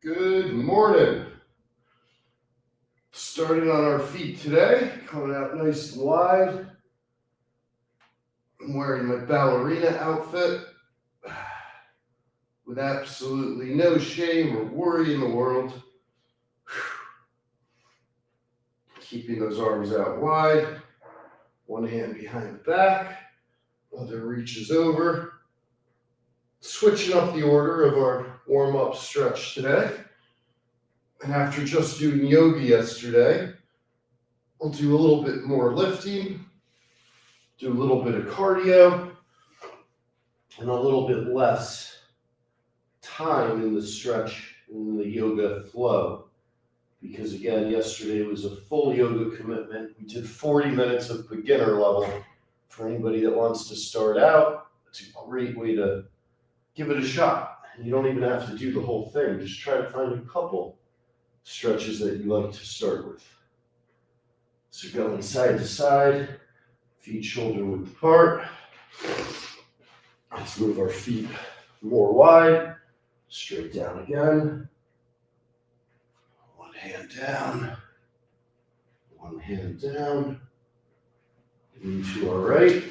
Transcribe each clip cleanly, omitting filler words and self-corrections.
Good morning. Starting on our feet today, coming out nice and wide. I'm wearing my ballerina outfit with absolutely no shame or worry in the world. Keeping those arms out wide, one hand behind the back, other reaches over. Switching up the order of our warm-up stretch today. And after just doing yoga yesterday, we'll do a little bit more lifting, do a little bit of cardio, and a little bit less time in the stretch in the yoga flow. Because again, yesterday was a full yoga commitment. We did 40 minutes of beginner level. For anybody that wants to start out, it's a great way to give it a shot. You don't even have to do the whole thing. Just try to find a couple stretches that you like to start with. So going side to side, feet shoulder width apart. Let's move our feet more wide, straight down again. One hand down, one hand down, into our right,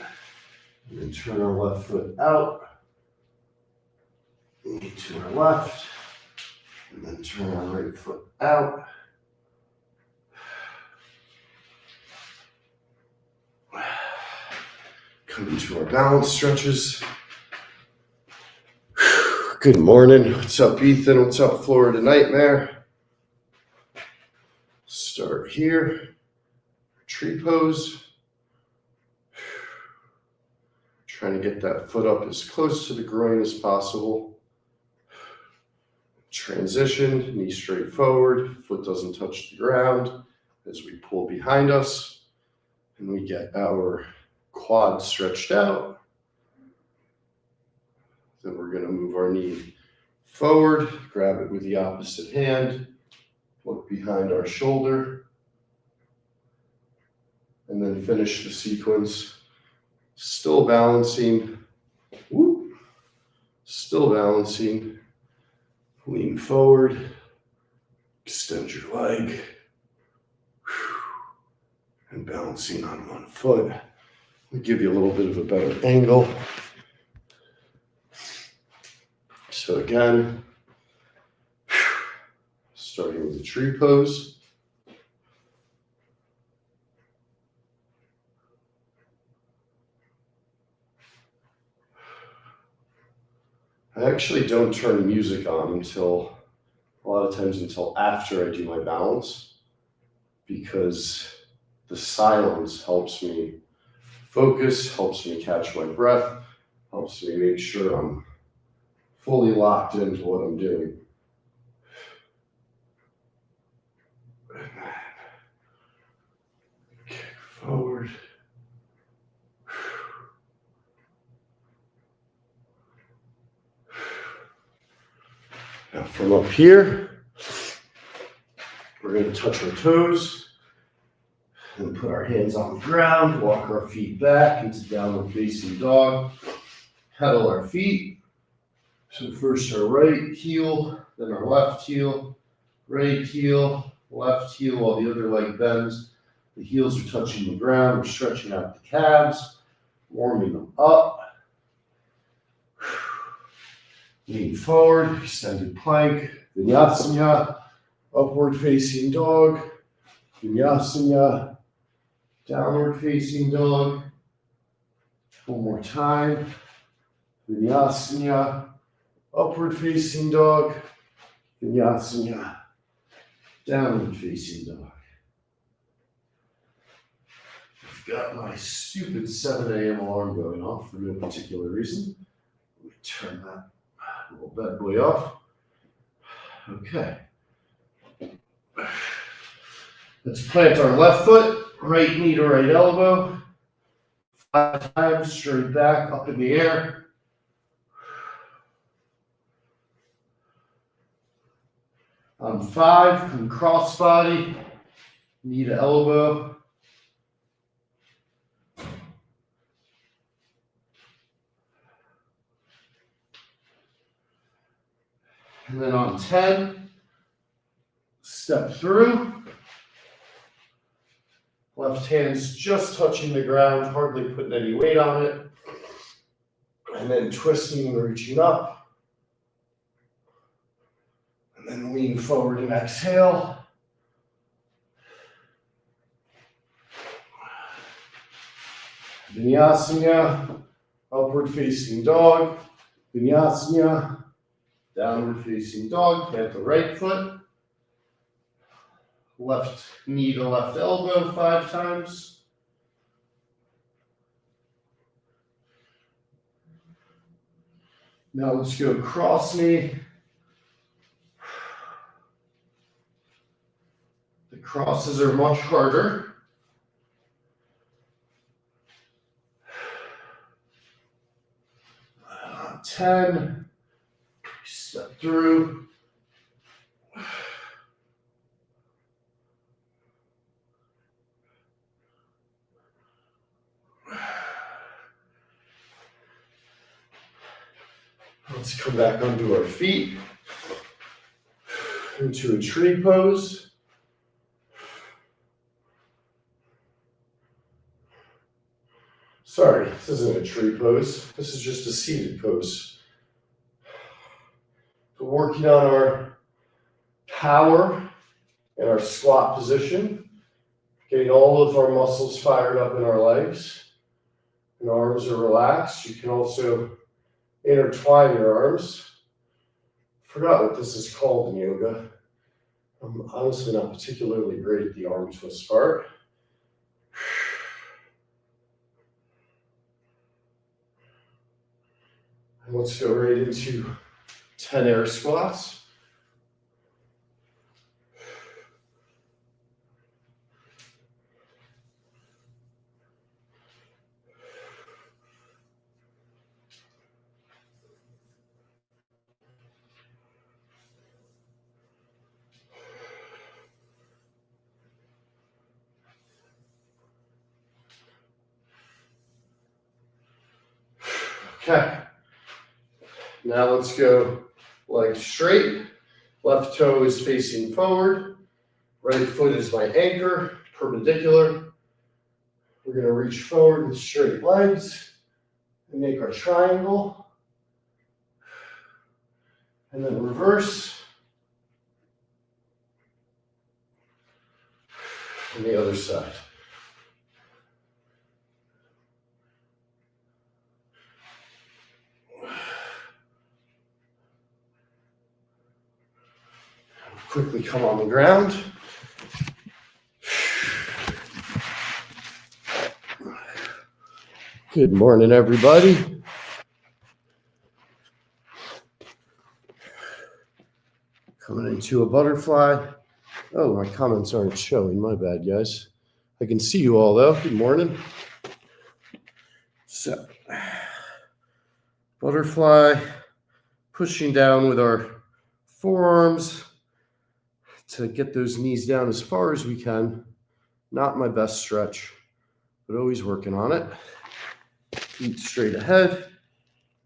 and then turn our left foot out, into our left, and then turn our right foot out. Come into our balance stretches. Good morning. What's up, Ethan? What's up, Florida Nightmare? Start here. Tree pose. Trying to get that foot up as close to the groin as possible. Transition, knee straight forward, foot doesn't touch the ground as we pull behind us, and we get our quad stretched out. Then we're going to move our knee forward, grab it with the opposite hand, look behind our shoulder, and then finish the sequence. Still balancing, still balancing. Lean forward, extend your leg, and balancing on one foot. We'll give you a little bit of a better angle. So again, starting with the tree pose. I actually don't turn music on until, a lot of times until after I do my balance, because the silence helps me focus, helps me catch my breath, helps me make sure I'm fully locked into what I'm doing. Kick forward. Now from up here, we're going to touch our toes and put our hands on the ground, walk our feet back into downward facing dog, pedal our feet. So first our right heel, then our left heel, right heel, left heel while the other leg bends. The heels are touching the ground. We're stretching out the calves, warming them up. Lean forward, extended plank, Vinyasana, upward facing dog, Vinyasana, downward facing dog. One more time, Vinyasana, upward facing dog, Vinyasana, downward facing dog. I've got my stupid 7 a.m. alarm going off for no particular reason. Let me turn that little bad boy off. Okay. Let's plant our left foot, right knee to right elbow. 5 times, straight back, up in the air. On 5, come cross body, knee to elbow. And then on 10, Step through. Left hand's just touching the ground, hardly putting any weight on it. And then twisting and reaching up. And then lean forward and exhale. Vinyasana, upward facing dog. Vinyasana, downward facing dog. Plant the right foot. Left knee to left elbow 5 times. Now let's go cross knee. The crosses are much harder. On 10, step through. Let's come back onto our feet, into a tree pose. Sorry, this isn't a tree pose. This is just a seated pose. So working on our power and our squat position, getting all of our muscles fired up in our legs, and arms are relaxed. You can also intertwine your arms. Forgot what this is called in yoga. I'm honestly not particularly great at the arm twist part. And let's go right into 10 air squats. Okay, now let's go legs straight, left toe is facing forward, right foot is my anchor, perpendicular. We're going to reach forward with straight legs and make our triangle, and then reverse, and the other side. Quickly come on the ground. Good morning, everybody. Coming into a butterfly. Oh, my comments aren't showing. My bad, guys. I can see you all, though. Good morning. So, butterfly, pushing down with our forearms to get those knees down as far as we can. Not my best stretch, but always working on it. Feet straight ahead,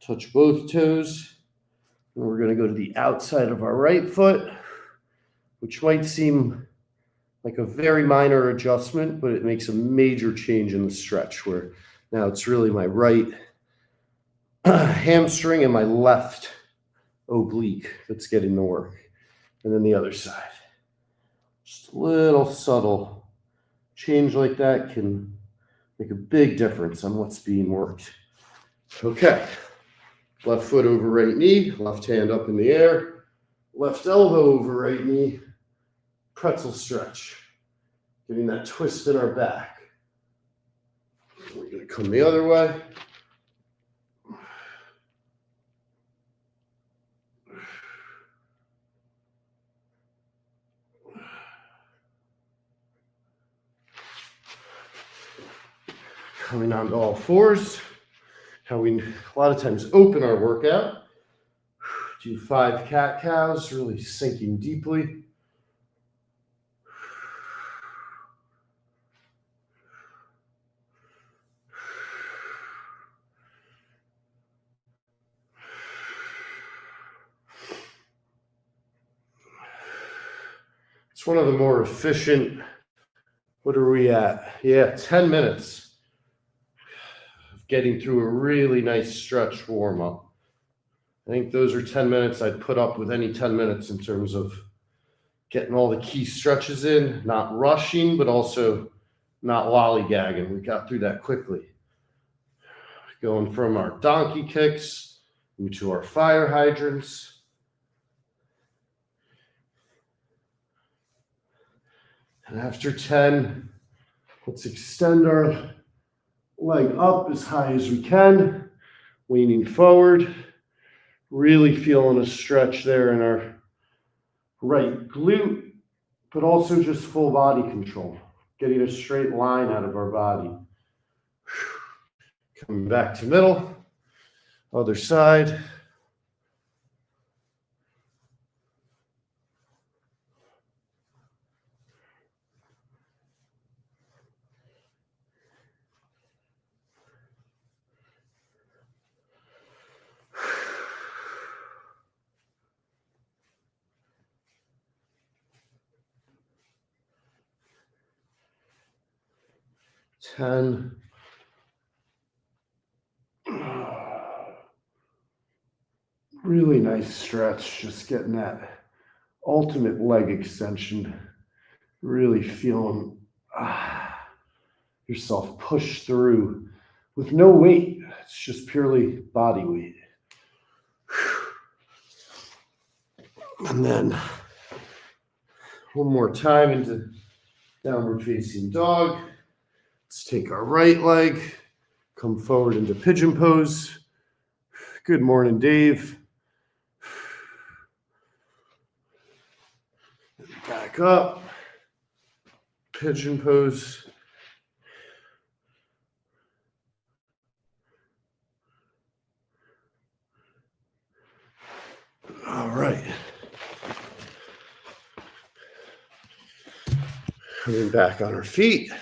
touch both toes. And we're going to go to the outside of our right foot, which might seem like a very minor adjustment, but it makes a major change in the stretch where now it's really my right hamstring and my left oblique that's getting the work. And then the other side. Just a little subtle change like that can make a big difference on what's being worked. Okay. Left foot over right knee, left hand up in the air, left elbow over right knee, pretzel stretch. Getting that twist in our back. We're going to come the other way. Coming onto all fours. How we a lot of times open our workout. Do 5 cat-cows, really sinking deeply. It's one of the more efficient. What are we at? Yeah, 10 minutes of getting through a really nice stretch warm up. I think those are 10 minutes I'd put up with any 10 minutes in terms of getting all the key stretches in, not rushing, but also not lollygagging. We got through that quickly. Going from our donkey kicks into our fire hydrants. And after 10, let's extend our leg up as high as we can, leaning forward, really feeling a stretch there in our right glute, but also just full body control, getting a straight line out of our body. Coming back to middle, other side. Ten. Really nice stretch, just getting that ultimate leg extension. Really feeling yourself push through with no weight. It's just purely body weight. And then one more time into downward facing dog. Let's take our right leg, come forward into pigeon pose. Good morning, Dave. Back up, pigeon pose. All right. Coming back on our feet.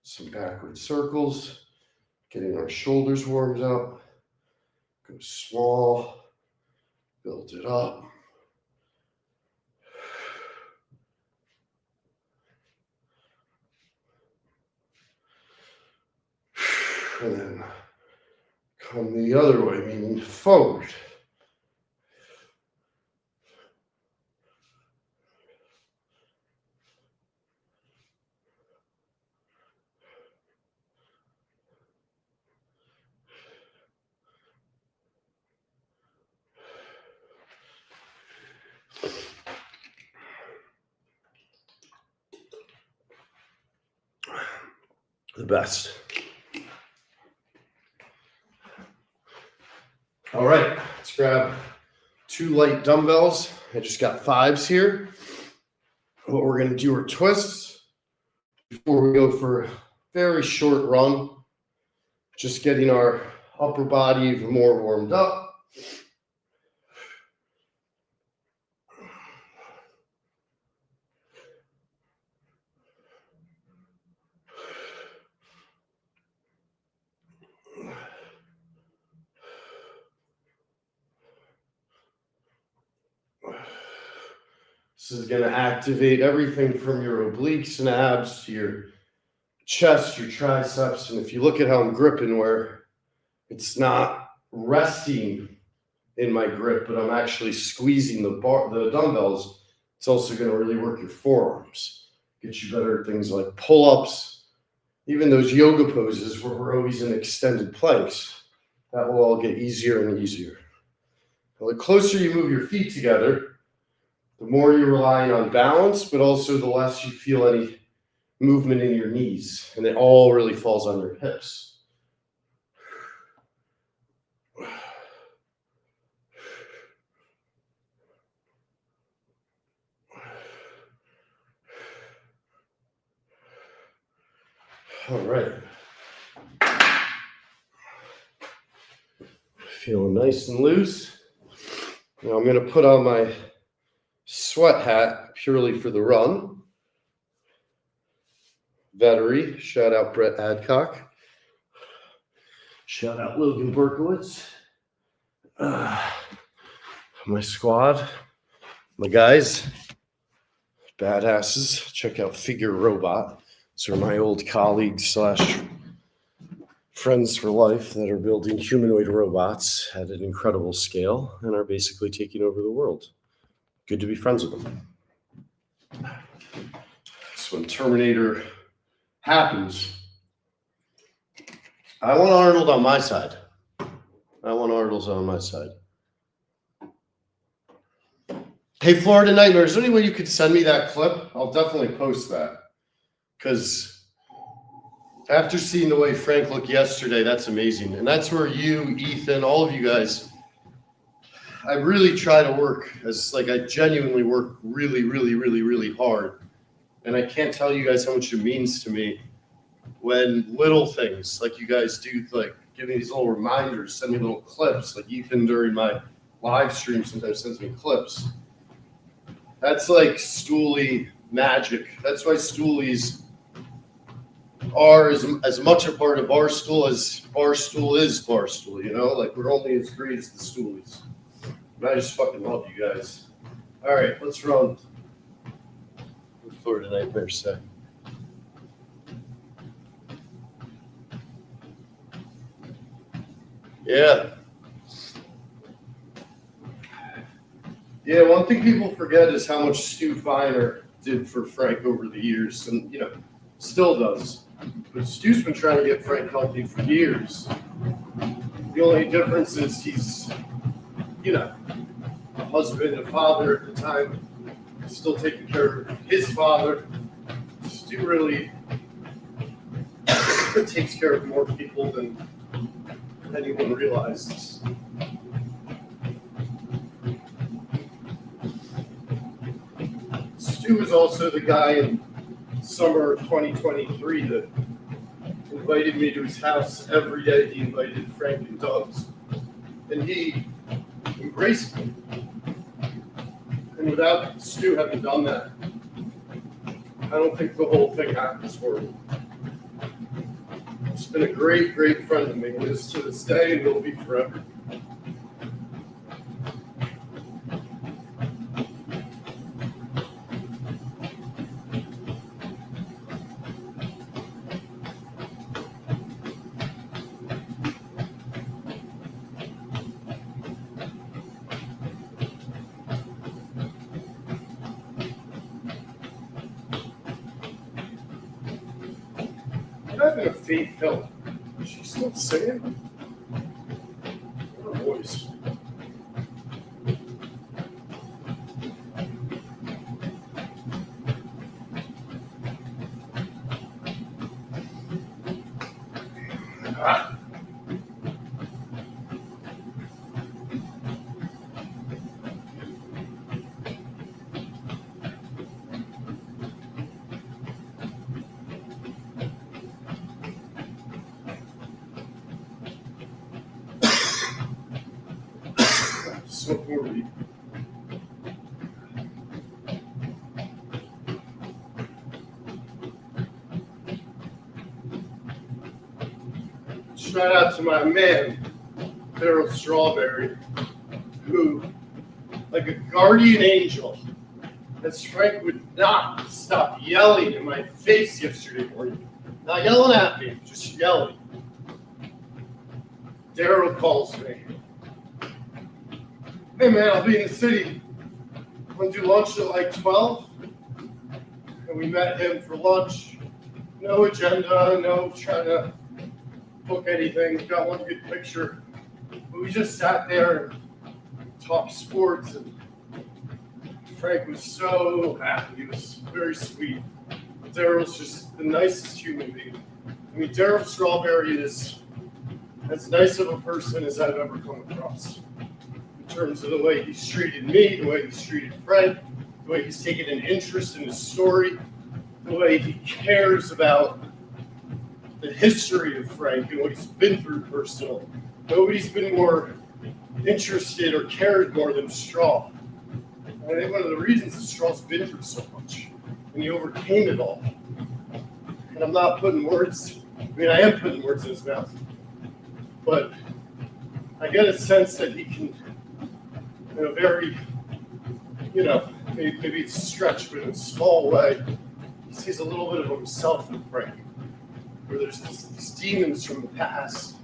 Some backward circles, getting our shoulders warmed up. Go small, build it up. And then come the other way, meaning forward. The best. All right, let's grab 2 light dumbbells. I just got 5s here. What we're going to do are twists before we go for a very short run, just getting our upper body even more warmed up. This is going to activate everything from your obliques and abs to your chest, your triceps. And if you look at how I'm gripping, where it's not resting in my grip, but I'm actually squeezing the dumbbells, it's also going to really work your forearms, get you better at things like pull-ups, even those yoga poses where we're always in extended planks. That will all get easier and easier. Now, the closer you move your feet together, the more you're relying on balance, but also the less you feel any movement in your knees, and it all really falls on your hips. All right. Feeling nice and loose. Now I'm going to put on my sweat hat purely for the run. Vettery, shout out Brett Adcock. Shout out Logan Berkowitz. my squad, my guys, badasses. Check out Figure Robot. These are my old colleagues / friends for life that are building humanoid robots at an incredible scale and are basically taking over the world. Good to be friends with them. So when Terminator happens, I want Arnold on my side. Arnold's on my side. Hey, Florida Nightmare, is there any way you could send me that clip? I'll definitely post that. Because after seeing the way Frank looked yesterday, that's amazing. And that's where you, Ethan, all of you guys, I really try to work I genuinely work really, really, really, really hard. And I can't tell you guys how much it means to me when little things like you guys do, like give me these little reminders, send me little clips, like Ethan during my live stream sometimes sends me clips. That's like Stoolie magic. That's why Stoolies are as much a part of Barstool as Barstool is Barstool, you know? Like, we're only as great as the Stoolies. And I just fucking love you guys. All right, let's run. What Florida Nightmare say? Yeah. Yeah, one thing people forget is how much Stu Feiner did for Frank over the years, and, you know, still does. But Stu's been trying to get Frank healthy for years. The only difference is he's, you know, a husband, a father at the time, still taking care of his father. Stu really takes care of more people than anyone realizes. Stu was also the guy in summer of 2023 that invited me to his house every day. He invited Frank and Doug's, and he embraced me. And without Stu having done that, I don't think the whole thing happens for him. He's been a great, great friend of me, and is to this day, and will be forever. I'm having a Faith Hill. Is she still singing? What a voice. Ah. Smoke more weed. Shout out to my man, Daryl Strawberry, who, like a guardian angel, as Frank would not stop yelling in my face yesterday morning. Not yelling at me, just yelling. Daryl calls me. Hey man, I'll be in the city. Want to do lunch at like 12? And we met him for lunch. No agenda, no trying to book anything. Got one good picture. But we just sat there and talked sports, and Frank was so happy. He was very sweet. Daryl's just the nicest human being. I mean, Daryl Strawberry is as nice of a person as I've ever come across. In terms of the way he's treated me, the way he's treated Frank, the way he's taken an interest in his story, the way he cares about the history of Frank and what he's been through personally. Nobody's been more interested or cared more than Straw. And I think one of the reasons is Straw's been through so much, and he overcame it all. And I'm not putting words, I mean, I am putting words in his mouth, but I get a sense that he can in a very, maybe it's a stretch, but in a small way, he sees a little bit of himself in Frank, where there's these demons from the past,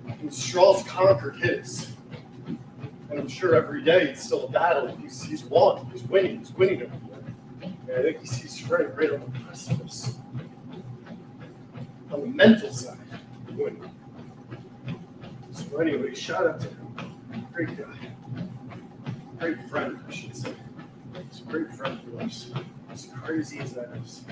and Straw's conquered his. And I'm sure every day it's still a battle. He's won. He's winning over there. And I think he sees Frank right on the precipice. On the mental side, winning. So anyway, shout out to him. Great guy. Great friend, I should say. He's a great friend to us. As crazy as that is.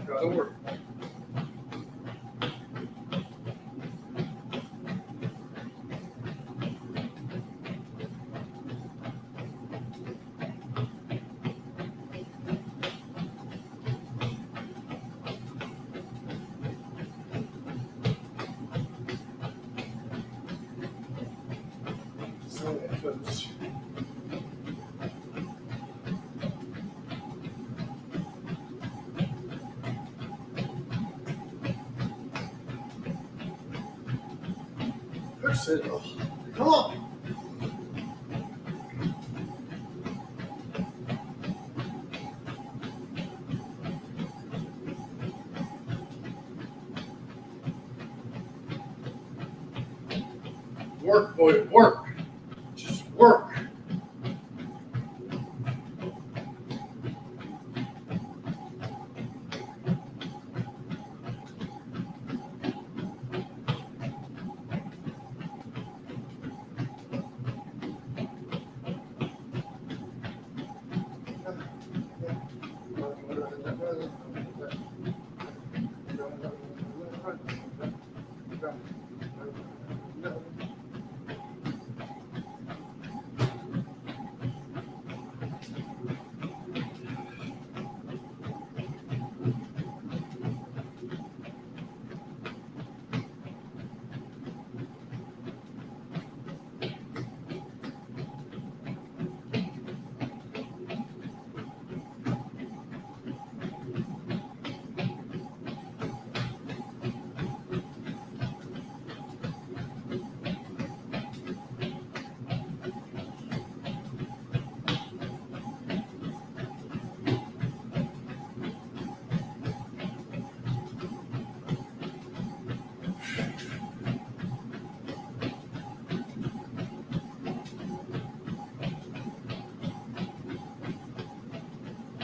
Gotta work. Come on. Work, boy, work. Just work.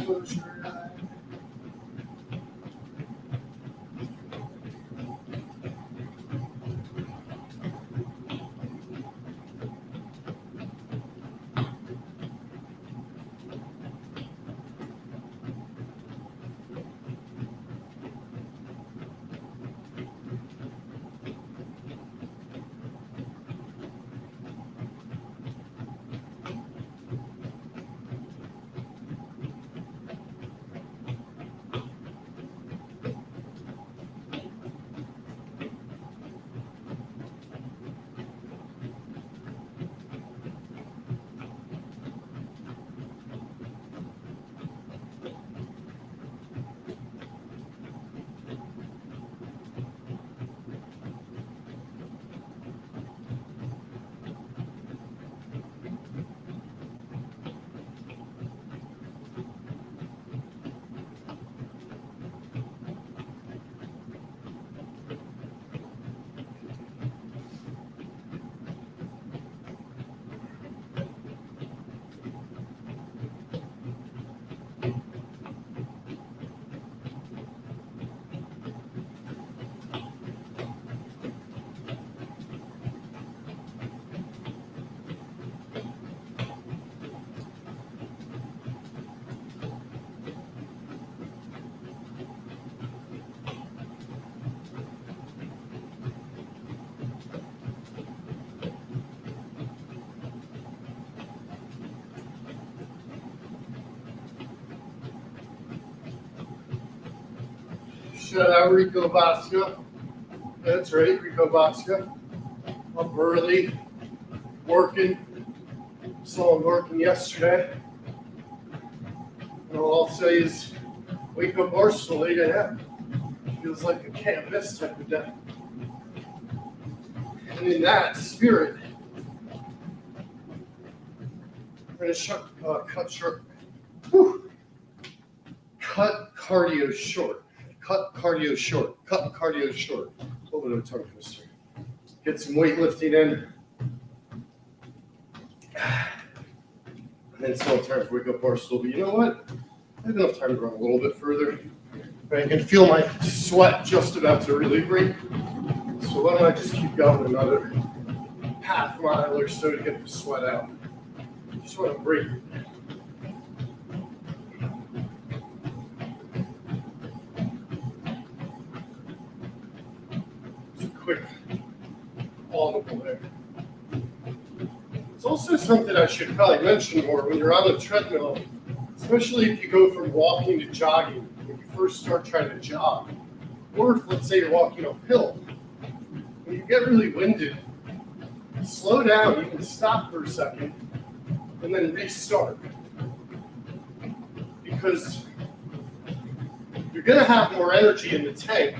Close your eyes. Shout out Rico Bosco. That's right, Rico Bosco. Up early, working. Saw him working yesterday. And all I'll say is, wake up Arsenal 8 a.m. Feels like a can't miss type of day. And in that spirit, we're gonna cut short. Whew. Cut cardio short. Cut cardio short. Cut cardio short. A little bit of a tongue twister. Get some weightlifting in. And then still have time to wake up Arsenal. But you know what? I have enough time to run a little bit further. I can feel my sweat just about to relieve. So why don't I just keep going another half mile or so to get the sweat out. Just want to breathe. Just a quick audible there. It's also something I should probably mention more when you're on the treadmill, especially if you go from walking to jogging, when you first start trying to jog. Or if, let's say, you're walking uphill. When you get really winded, slow down. You can stop for a second and then restart. Because you're going to have more energy in the tank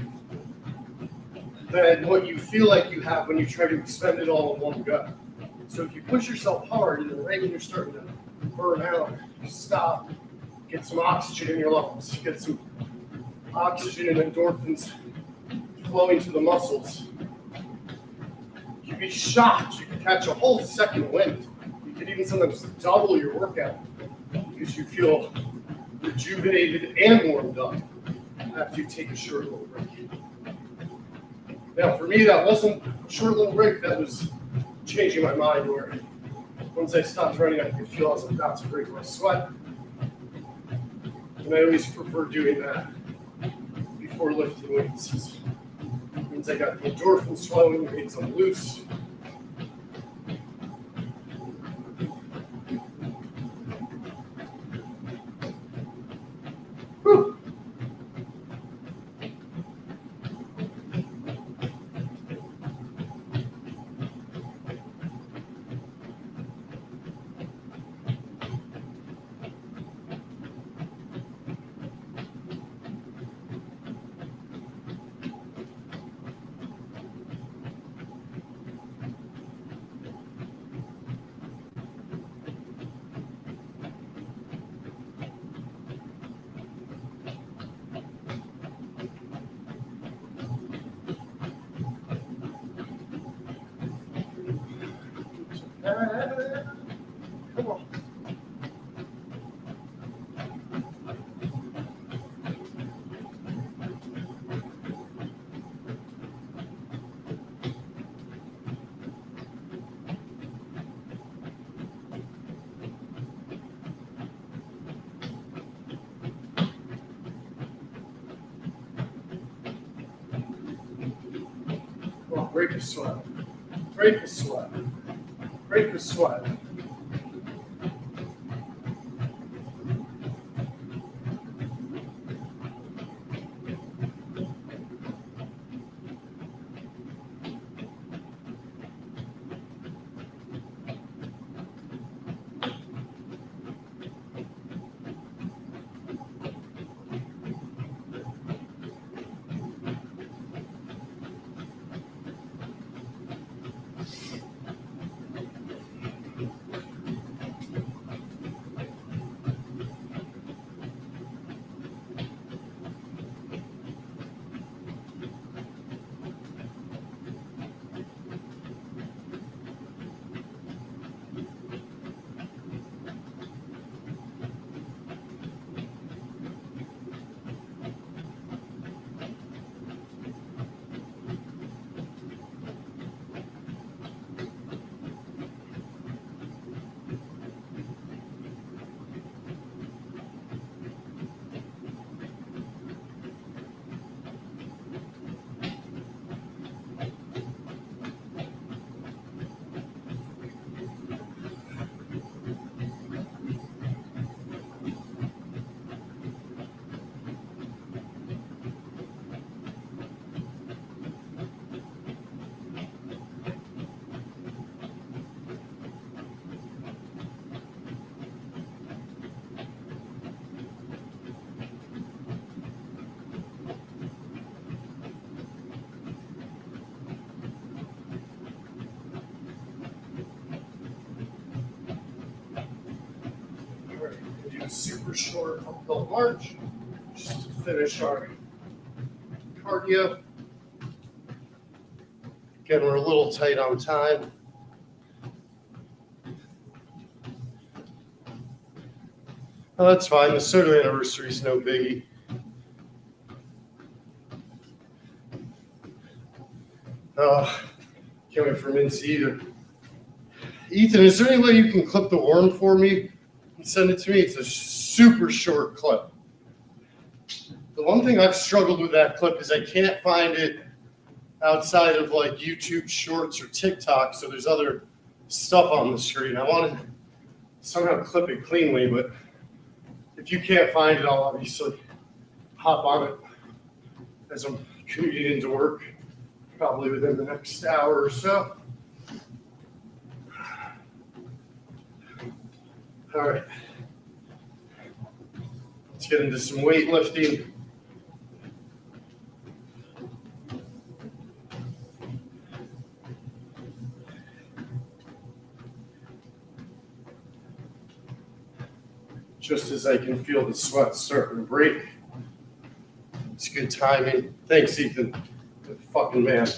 than what you feel like you have when you try to expend it all in one go. So if you push yourself hard and then right when you're starting to burn out, you stop, get some oxygen in your lungs, get some oxygen and endorphins flowing to the muscles. You'd be shocked. You could catch a whole second wind. You could even sometimes double your workout because you feel rejuvenated and warmed up after you take a short little break. Now, for me, that wasn't a short little break. That was changing my mind where once I stopped running, I could feel I was about to break my sweat. And I always prefer doing that before lifting weights. It means I got the endorphins flowing, it means I'm loose. Whew. Come on. Come on, break the sweat. Break the sweat. Break the sweat. a super short uphill march just to finish our cardio. Again, we're a little tight on time. Oh, that's fine. The soda anniversary is no biggie. Oh, can't wait for Mincy either. Ethan, is there any way you can clip the worm for me and send it to me? It's a super short clip. The one thing I've struggled with that clip is I can't find it outside of like YouTube Shorts or TikTok, so there's other stuff on the screen. I want to somehow clip it cleanly, but if you can't find it, I'll obviously hop on it as I'm commuting into work, probably within the next hour or so. All right, let's get into some weightlifting. Just as I can feel the sweat starting to break. It's good timing. Thanks, Ethan. Good fucking man.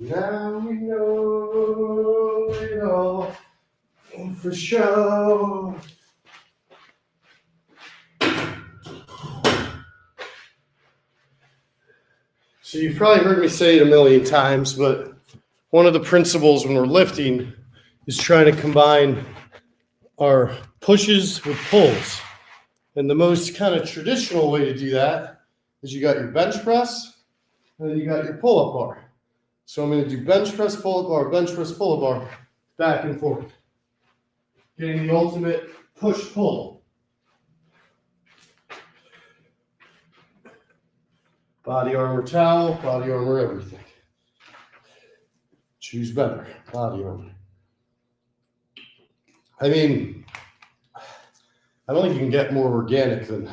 Now we know it all for sure. So you've probably heard me say it a million times, but one of the principles when we're lifting is trying to combine our pushes with pulls. And the most kind of traditional way to do that is you got your bench press and then you got your pull-up bar. So I'm going to do bench press, pull-up bar, bench press, pull-up bar, back and forth. Getting the ultimate push-pull. Body armor towel, body armor everything. Choose better, body armor. I mean, I don't think you can get more organic than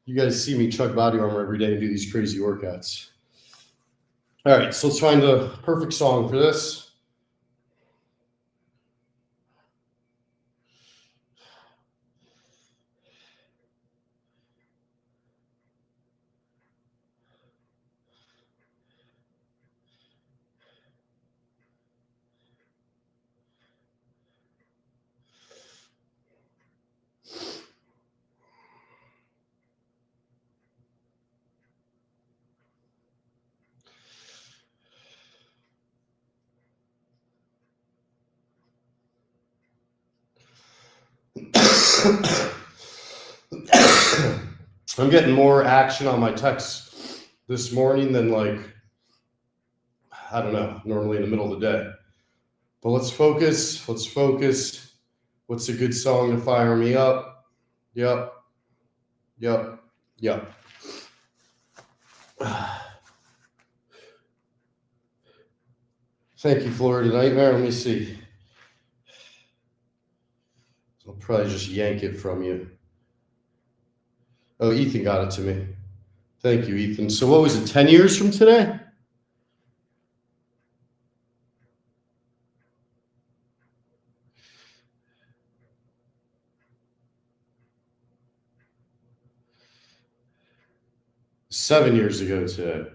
you guys see me chug body armor every day and do these crazy workouts. All right, so let's find the perfect song for this. I'm getting more action on my texts this morning than I don't know, normally in the middle of the day. But let's focus. What's a good song to fire me up? Yep. Thank you, Florida Nightmare. Let me see. I'll probably just yank it from you. Oh, Ethan got it to me. Thank you, Ethan. So what was it, 10 years from today? Seven years ago today.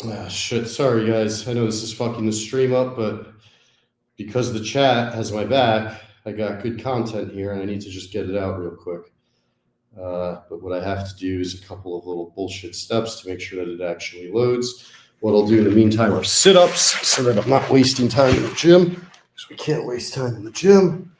Ah, shit, sorry guys. I know this is fucking the stream up, but because the chat has my back, I got good content here and I need to just get it out real quick. But what I have to do is a couple of little bullshit steps to make sure that it actually loads. What I'll do in the meantime are sit-ups so that I'm not wasting time in the gym, because we can't waste time in the gym.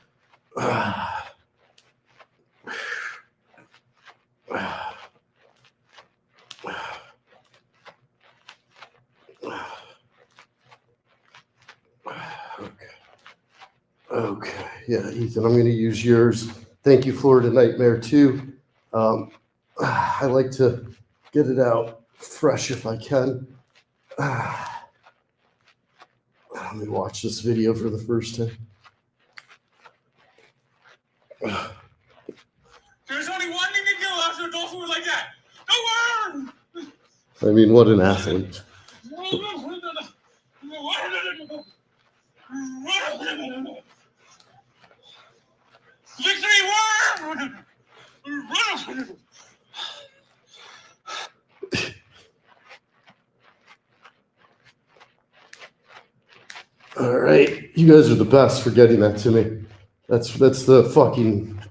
Okay, yeah, Ethan, I'm going to use yours. Thank you, Florida Nightmare, too. I like to get it out fresh if I can. Let me watch this video for the first time. There's only one thing to do after a dolphin was like that. Don't worry! I mean, what an athlete. Victory! All right, you guys are the best for getting that to me. That's the fucking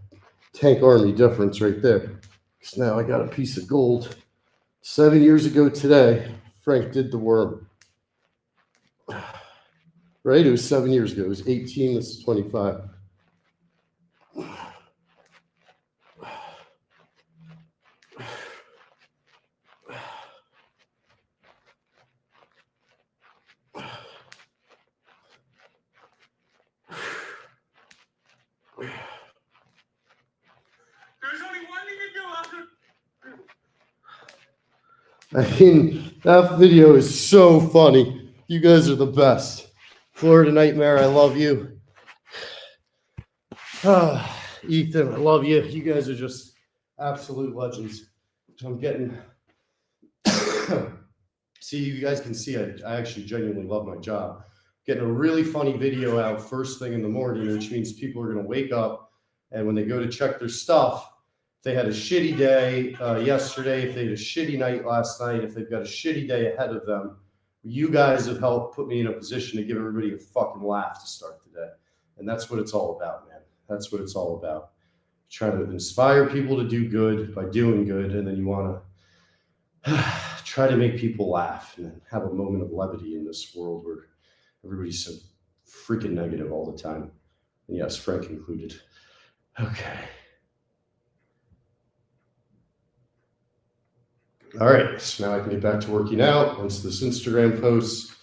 tank army difference right there. Because now I got a piece of gold. 7 years ago today, Frank did the worm. Right? It was 7 years ago. It was 18, this is 25. There's only one thing to do after. I mean, that video is so funny. You guys are the best. Florida Nightmare, I love you. Ethan, I love you. You guys are just absolute legends. I'm getting. See, you guys can see I actually genuinely love my job. Getting a really funny video out first thing in the morning, which means people are going to wake up and when they go to check their stuff, if they had a shitty day yesterday, if they had a shitty night last night, if they've got a shitty day ahead of them, you guys have helped put me in a position to give everybody a fucking laugh to start the day. And that's what it's all about, man. That's what it's all about. Trying to inspire people to do good by doing good, and then you want to try to make people laugh and have a moment of levity in this world where everybody's so freaking negative all the time. And yes, Frank included. Okay. All right, so now I can get back to working out once this Instagram posts.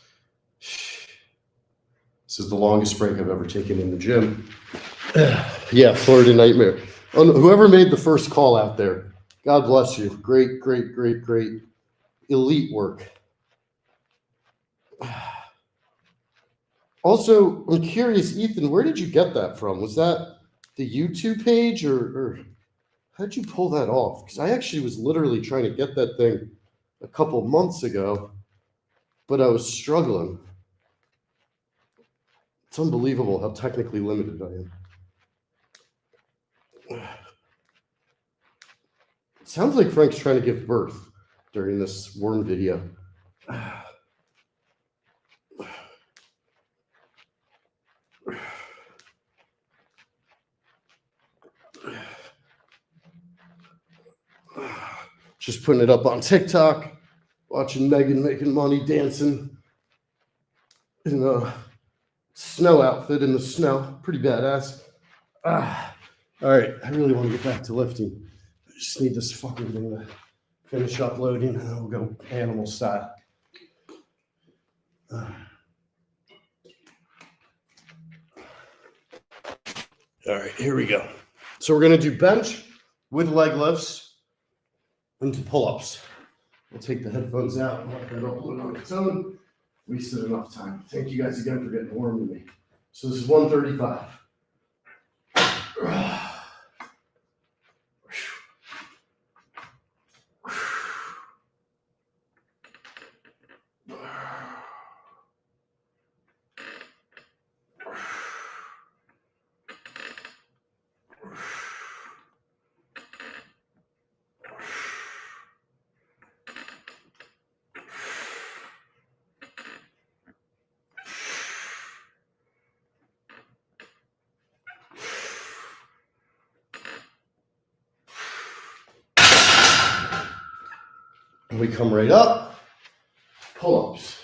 This is the longest break I've ever taken in the gym. Yeah, Florida Nightmare. Whoever made the first call out there, God bless you. Great, great, great, great. Elite work. Also, I'm curious, Ethan, where did you get that from? Was that the YouTube page or how'd you pull that off? Because I actually was literally trying to get that thing a couple months ago, but I was struggling. It's unbelievable how technically limited I am. It sounds like Frank's trying to give birth during this worm video. Just putting it up on TikTok, watching Megan making money dancing in a snow outfit in the snow. Pretty badass. All right, I really want to get back to lifting. I just need this fucking thing to finish uploading and then we'll go animal style. All right, here we go. So we're going to do bench with leg lifts into pull-ups. We'll take the headphones out and let that upload on its own. Wasted enough time. Thank you guys again for getting warm with me. So this is 135. And we come right up, pull-ups.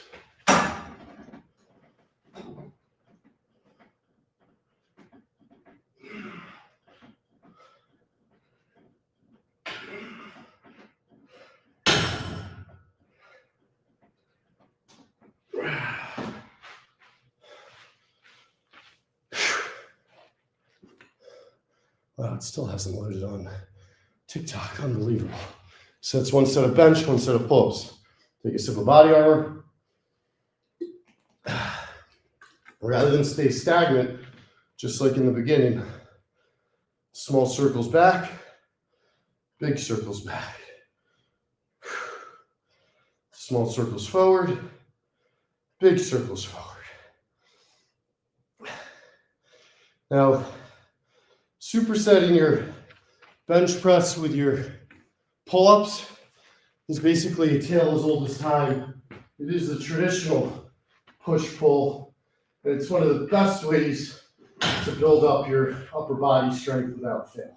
Wow, it still hasn't loaded on TikTok. Unbelievable. So it's one set of bench, one set of pull-ups. Take a sip of body armor. Rather than stay stagnant, just like in the beginning, small circles back, big circles back. Small circles forward, big circles forward. Now, supersetting your bench press with your pull-ups is basically a tale as old as time. It is the traditional push-pull, and it's one of the best ways to build up your upper body strength without fail.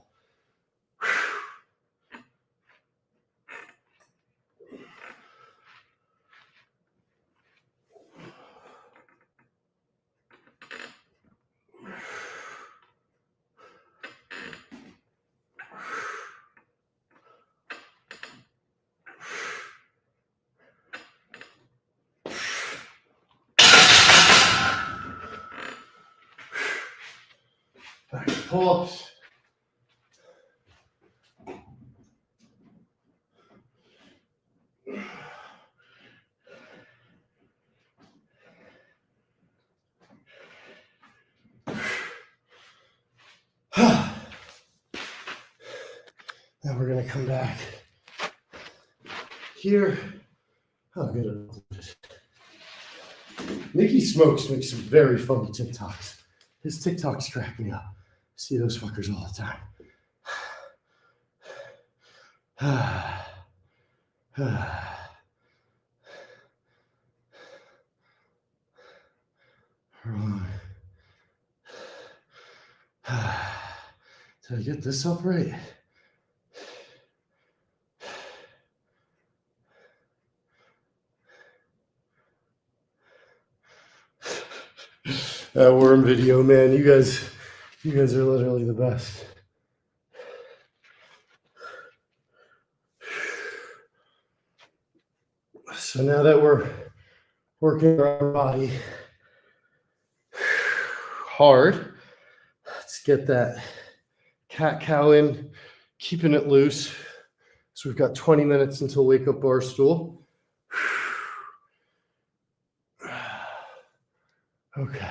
Back to pull-ups. Now we're gonna come back here. Oh, good. Nicky Smokes makes some very funny TikToks. His TikToks crack me up. I see those fuckers all the time. Did I get this up right? That worm video, man, you guys are literally the best. So now that we're working our body hard, let's get that cat-cow in, keeping it loose. So we've got 20 minutes until wake up bar stool. Okay.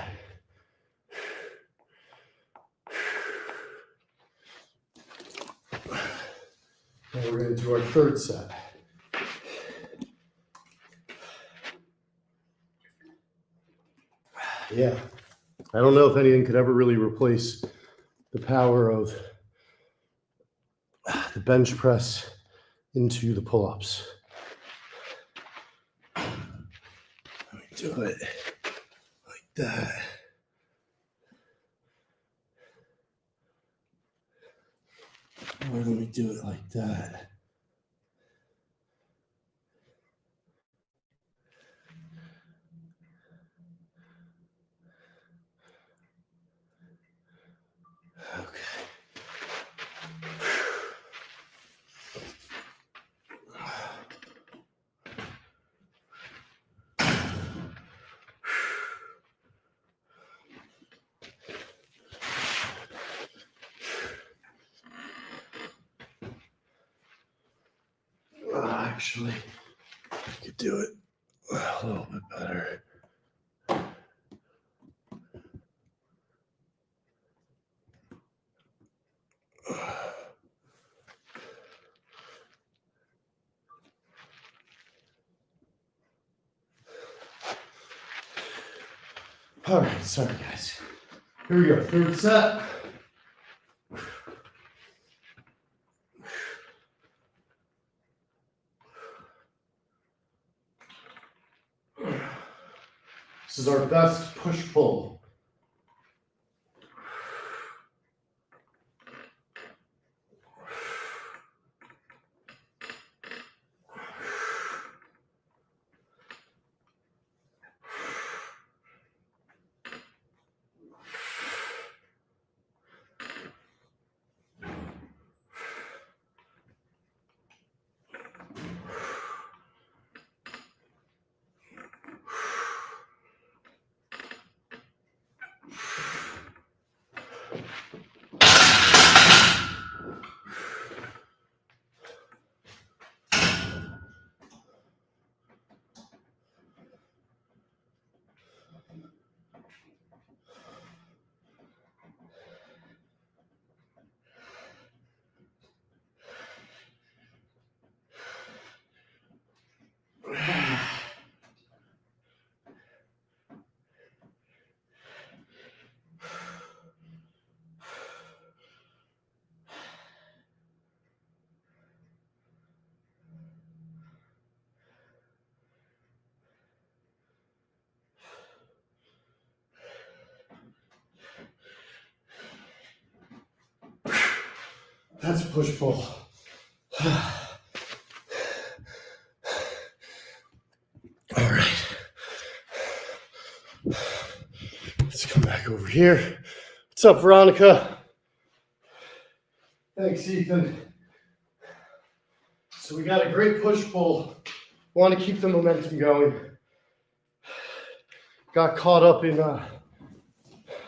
Now we're going to do our third set. Yeah. I don't know if anything could ever really replace the power of the bench press into the pull-ups. Let me do it like that. Or let me do it like that. Okay. Actually, I could do it a little bit better. All right, sorry guys. Here we go, third set. This is our best push-pull. That's push-pull. All right. Let's come back over here. What's up, Veronica? Thanks, Ethan. So we got a great push-pull. Want to keep the momentum going. Got caught up in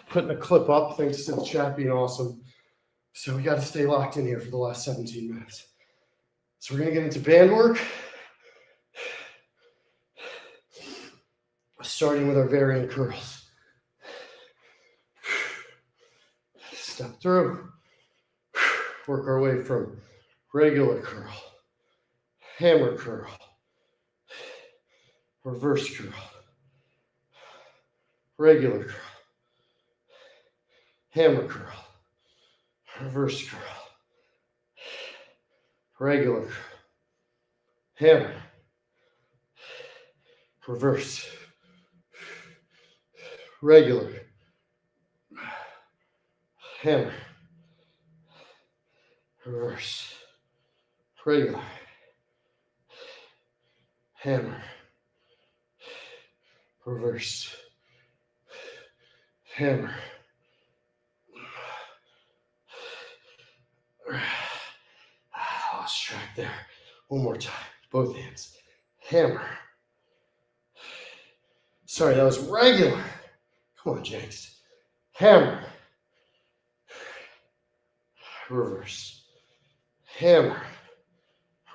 putting a clip up thanks to the chat being awesome. So we got to stay locked in here for the last 17 minutes. So we're going to get into band work. Starting with our variant curls. Step through. Work our way from regular curl, hammer curl, reverse curl, regular curl, hammer curl, reverse curl, regular curl, hammer, reverse, regular, hammer, reverse, regular, hammer, reverse, hammer. Lost track there. One more time. Both hands. Hammer. Sorry, that was regular. Come on, Jenks. Hammer. Reverse. Hammer.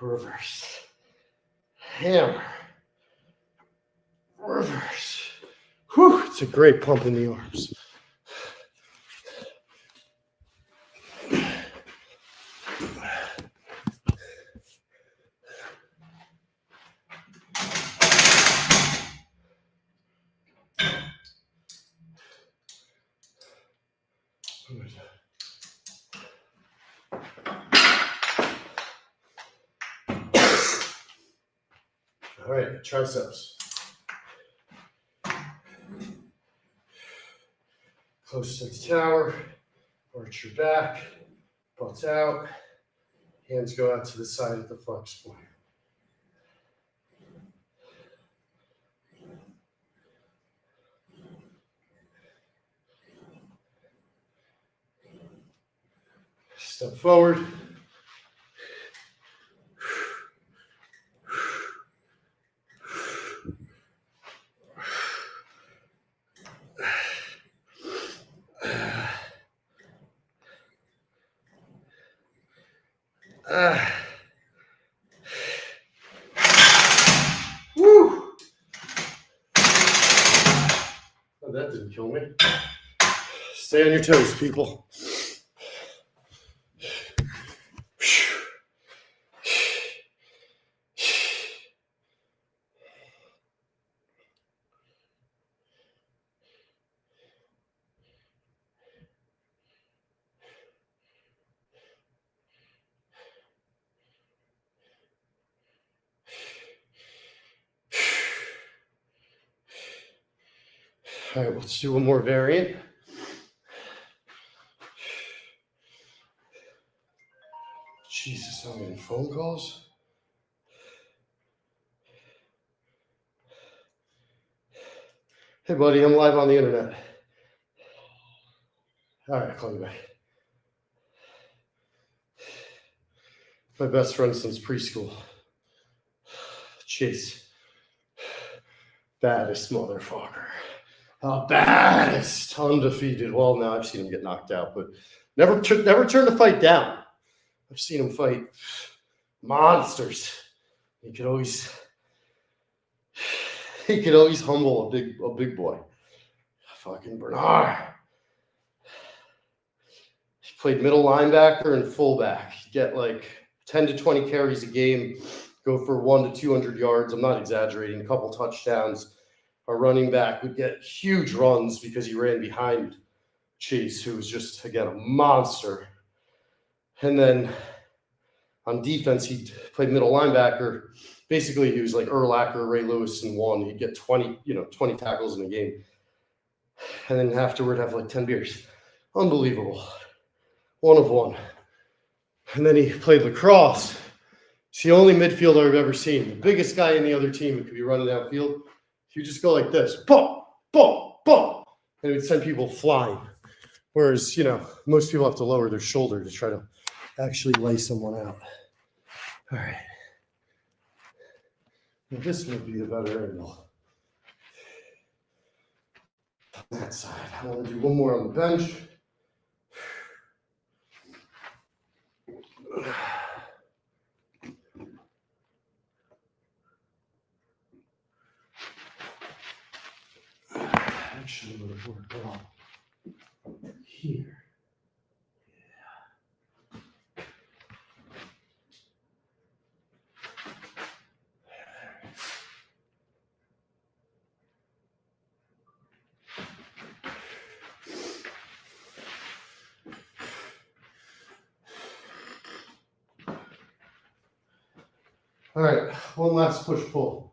Reverse. Hammer. Reverse. Whew, it's a great pump in the arms. All right, triceps. Close to the tower, arch your back, butt out, hands go out to the side at the flex point. Step forward. Woo! Oh, that didn't kill me. Stay on your toes, people. All right, let's do one more variant. Jesus, I'm getting phone calls. Hey, buddy, I'm live on the internet. All right, call me back. My best friend since preschool. Chase. Baddest motherfucker. Baddest. Undefeated. Well, now I've seen him get knocked out, but never turned the fight down. I've seen him fight monsters. He could always humble a big boy. Fucking Bernard. He played middle linebacker and fullback. He'd get like 10 to 20 carries a game, go for 100 to 200 yards. I'm not exaggerating. A couple touchdowns. Our running back would get huge runs because he ran behind Chase, who was just, again, a monster. And then on defense, he played middle linebacker. Basically, he was like Urlacher, Ray Lewis in one. He'd get 20 tackles in a game. And then afterward, have like 10 beers. Unbelievable. One of one. And then he played lacrosse. It's the only midfielder I've ever seen. The biggest guy in the other team who could be running downfield, he would just go like this, boom, boom, boom, and it would send people flying. Whereas, most people have to lower their shoulder to try to actually lay someone out. All right. Now this would be the better angle. On that side. I want to do one more on the bench. Actually, would have worked well here. All right, one last push-pull.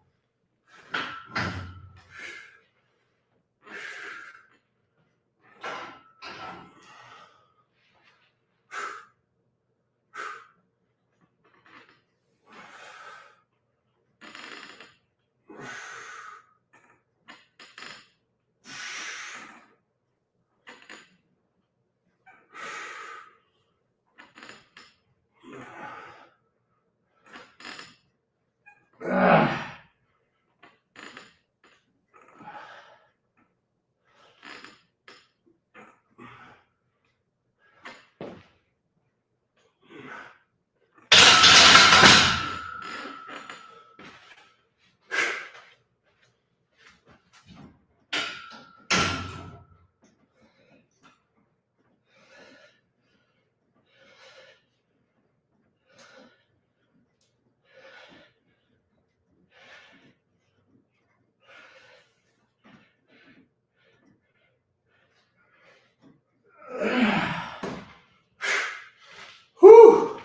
Whew!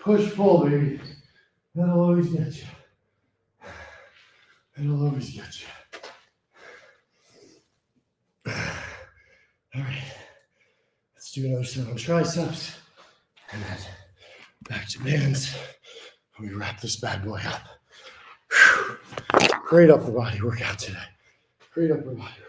Push pull, baby. That'll always get you. It'll always get you. All right. Let's do another set on triceps. And then back to bands. And we wrap this bad boy up. Whew. Great upper body workout today. Great upper body workout today.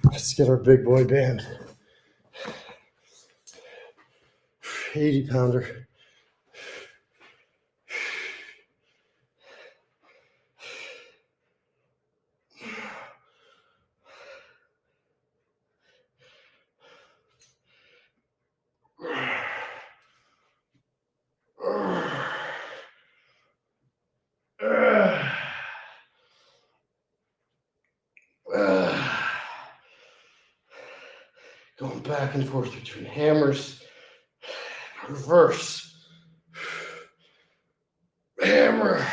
Let's get our big boy band. 80 pounder. Going back and forth between hammers, reverse, hammer,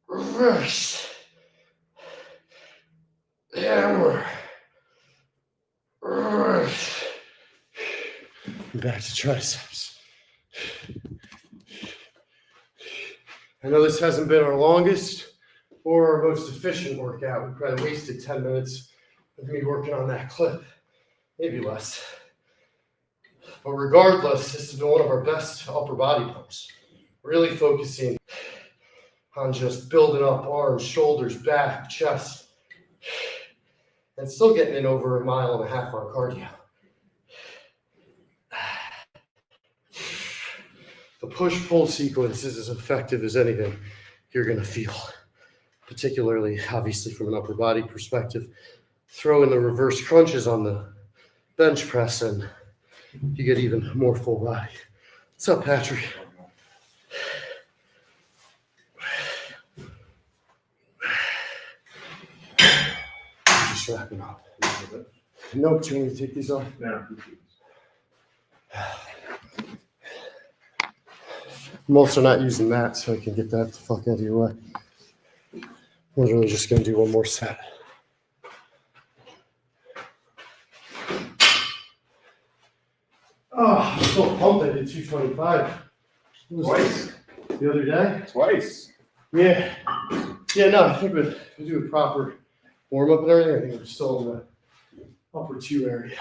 reverse, hammer, reverse, and back to triceps. I know this hasn't been our longest or our most efficient workout. We probably wasted 10 minutes of me working on that clip, maybe less. But regardless, this has been one of our best upper body pumps. Really focusing on just building up arms, shoulders, back, chest, and still getting in over 1.5 miles on cardio. The push-pull sequence is as effective as anything you're going to feel, particularly, obviously, from an upper body perspective. throw in the reverse crunches on the bench press and you get even more full body. What's up, Patrick? Just wrapping up. Nope, do you want me to take these off? No. I'm also not using that, so I can get that the fuck out of your way. Literally just gonna do one more set. Oh, I'm still pumped. I did 225. Twice. The other day? Twice. Yeah. Yeah, no, I think we do a proper warm up and everything. I think we're still in the upper 2 area.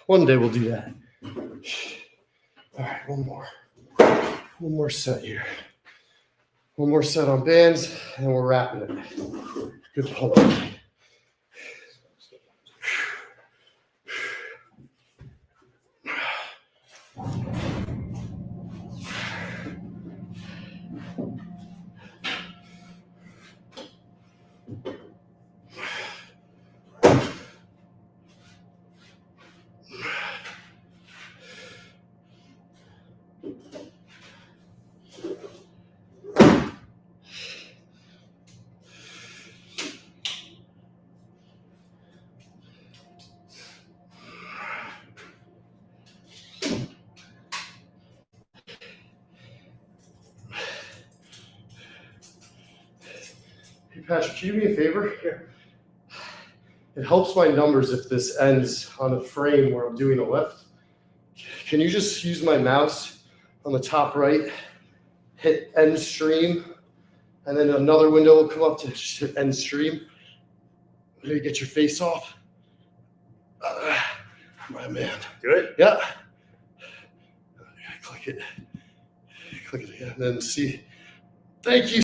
One day we'll do that. All right, one more. One more set here. One more set on bands, and we're wrapping it. Good pump. Hey, Patrick, can you do me a favor? Yeah. It helps my numbers if this ends on a frame where I'm doing a lift. Can you just use my mouse on the top right, hit end stream, and then another window will come up to just hit end stream. Maybe get your face off. My man. Do it. Yeah. Click it. Click it again. And then see. Thank you.